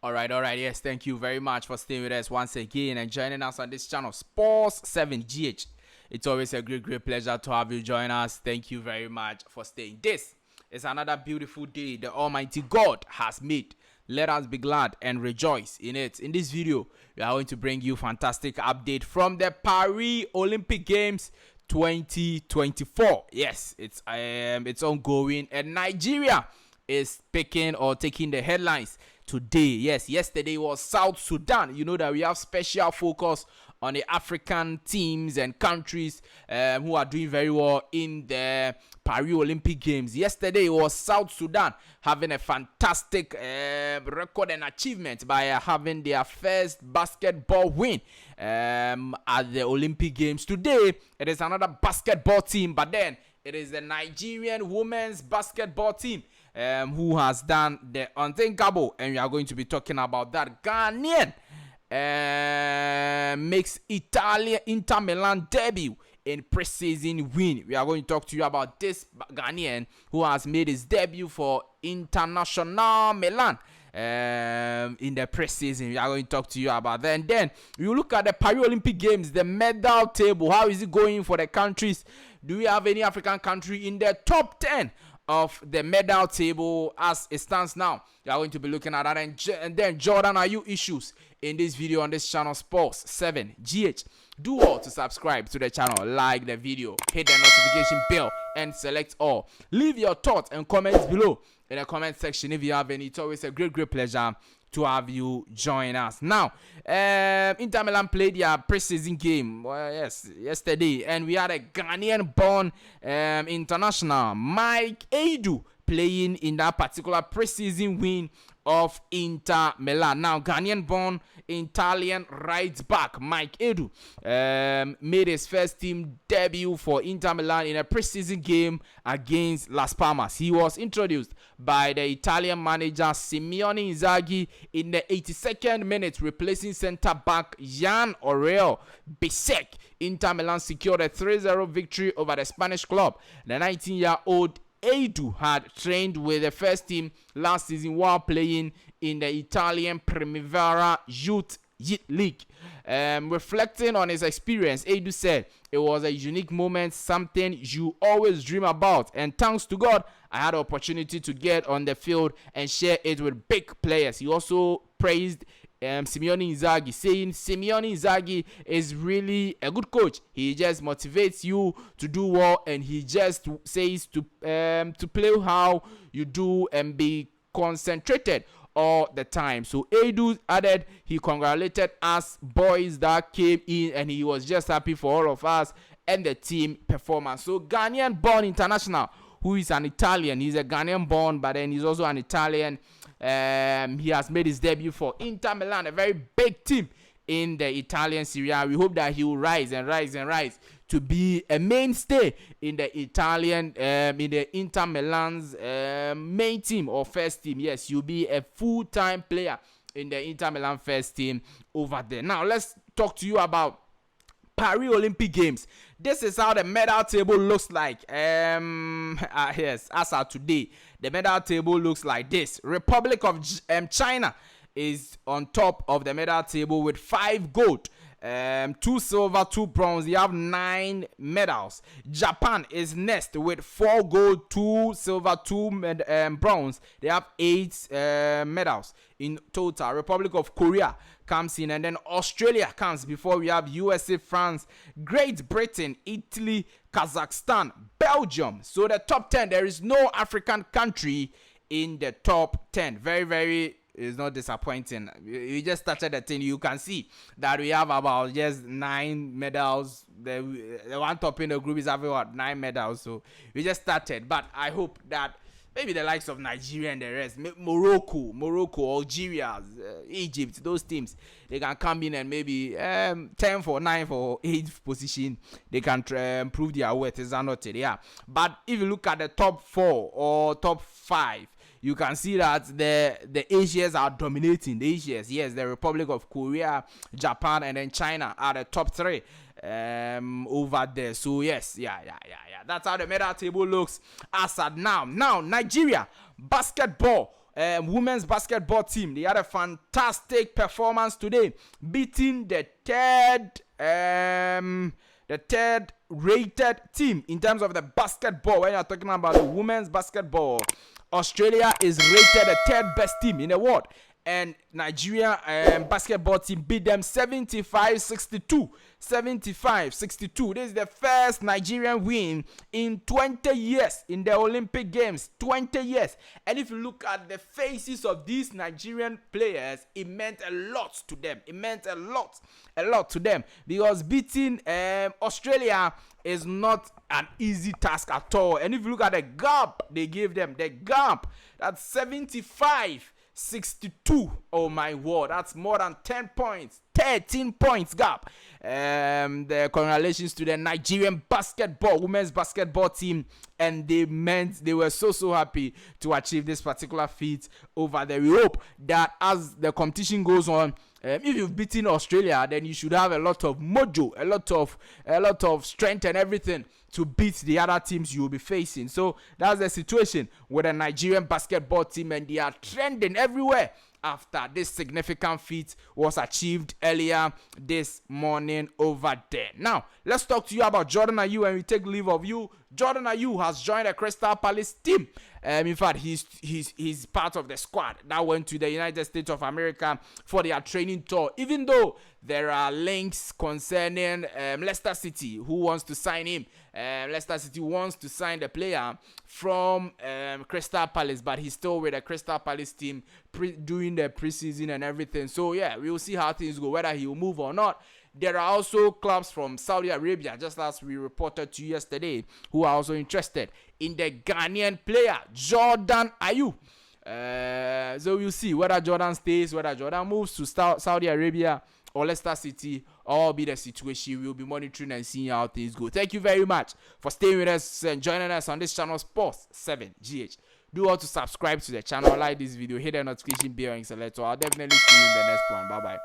All right, yes, thank you very much for staying with us once again and joining us on this channel, Sports 7GH. It's always a great pleasure to have you join us. Thank you very much for staying. This is another beautiful day the Almighty God has made. Let us be glad and rejoice in it. In this video, we are going to bring you fantastic update from the Paris Olympic Games 2024. Yes, it's ongoing, and Nigeria is picking or taking the headlines today. Yes, yesterday was South Sudan. You know that we have special focus on the African teams and countries who are doing very well in the Paris Olympic Games. Yesterday was South Sudan having a fantastic record and achievement by having their first basketball win at the Olympic Games. Today, it is another basketball team, but then it is the Nigerian women's basketball team who has done the unthinkable, and we are going to be talking about that. Ghanaian makes Inter Milan debut in preseason win. We are going to talk to you about this Ghanaian who has made his debut for International Milan in the preseason. We are going to talk to you about that. And then you look at the Paris Olympic Games, the medal table. How is it going for the countries? Do we have any African country in the top 10 of the medal table as it stands now? We are going to be looking at that, and then Jordan Ayew issues in this video on this channel, Sports 7GH. Do all to subscribe to the channel, like the video, hit the notification bell, and select all. Leave your thoughts and comments below in the comment section if you have any. It's always a great pleasure to have you join us. Now, Inter Milan played their preseason game, yesterday, and we had a Ghanaian-born international, Ayew, playing in that particular preseason win of Inter Milan. Now, Ghanaian-born Italian right back Ayew made his first team debut for Inter Milan in a preseason game against Las Palmas. He was introduced by the Italian manager Simone Inzaghi in the 82nd minute, replacing centre-back Jan Auriel Bisek. Inter Milan secured a 3-0 victory over the Spanish club. The 19-year-old Ayew had trained with the first team last season while playing in the Italian Primavera Youth League. Reflecting on his experience, Ayew said, "It was a unique moment, something you always dream about, and thanks to God, I had the opportunity to get on the field and share it with big players." He also praised Simone Inzaghi, saying Simone Inzaghi is really a good coach. He just motivates you to do well, and he just says to play how you do and be concentrated all the time. So Ayew added he congratulated us boys that came in, and he was just happy for all of us and the team performance. So Ghanaian born international, who is an Italian, he's a Ghanaian born, but then he's also an Italian. He has made his debut for Inter Milan, a very big team in the Italian Serie A. We hope that he will rise to be a mainstay in the Italian, in the Inter Milan's main team or first team. Yes, you'll be a full-time player in the Inter Milan first team over there. Now, let's talk to you about Paris Olympic Games. This is how the medal table looks like. Yes, as of today, the medal table looks like this. Republic of China is on top of the medal table with 5 gold, 2 silver, 2 bronze. They have 9 medals. Japan is next with 4 gold, 2 silver, 2 bronze. They have 8 medals in total. Republic of Korea comes in, and then Australia comes before we have USA, France, Great Britain, Italy, Kazakhstan, Belgium. So the top 10, there is no African country in the top 10. Very is not disappointing. We just started the thing. You can see that we have about just 9 medals. The one top in the group is having 9 medals. So we just started, but I hope that maybe the likes of Nigeria and the rest, Morocco, Algeria, Egypt, those teams, they can come in and maybe 10 for 9 for 8th position. They can prove their worth. Is that not it? Yeah. But if you look at the top 4 or top 5, you can see that the Asians are dominating. The Asians, yes, the Republic of Korea, Japan, and then China are the top 3 over there. So yes, yeah. That's how the medal table looks as at now. Now, Nigeria basketball women's basketball team. They had a fantastic performance today, beating the third rated team in terms of the basketball. When you're talking about the women's basketball, Australia is rated the third best team in the world, and Nigeria basketball team beat them 75-62. 75-62. This is the first Nigerian win in 20 years in the Olympic Games. 20 years. And if you look at the faces of these Nigerian players, it meant a lot to them. It meant a lot to them, because beating Australia is not an easy task at all. And if you look at the gap they gave them, that's 75-62. Oh my word, that's more than 10 points. 13 points gap. The congratulations to the Nigerian women's basketball team, and they were so happy to achieve this particular feat over there. We hope that as the competition goes on, if you've beaten Australia, then you should have a lot of mojo, a lot of strength and everything to beat the other teams you will be facing. So that's the situation with the Nigerian basketball team, and they are trending everywhere after this significant feat was achieved earlier this morning over there. Now, let's talk to you about Jordan Ayew, and we take leave of you. Jordan Ayew has joined the Crystal Palace team. In fact, he's part of the squad that went to the United States of America for their training tour. Even though there are links concerning Leicester City, who wants to sign him. Leicester City wants to sign the player from Crystal Palace, but he's still with the Crystal Palace team doing the preseason and everything. So yeah, we will see how things go, whether he will move or not. There are also clubs from Saudi Arabia, just as we reported to you yesterday, who are also interested in the Ghanaian player, Jordan Ayew. So we'll see whether Jordan stays, whether Jordan moves to Saudi Arabia or Leicester City, or be the situation. We'll be monitoring and seeing how things go. Thank you very much for staying with us and joining us on this channel, Sports 7GH. Do want to subscribe to the channel, like this video, hit the notification bell and select. I'll definitely see you in the next one. Bye bye.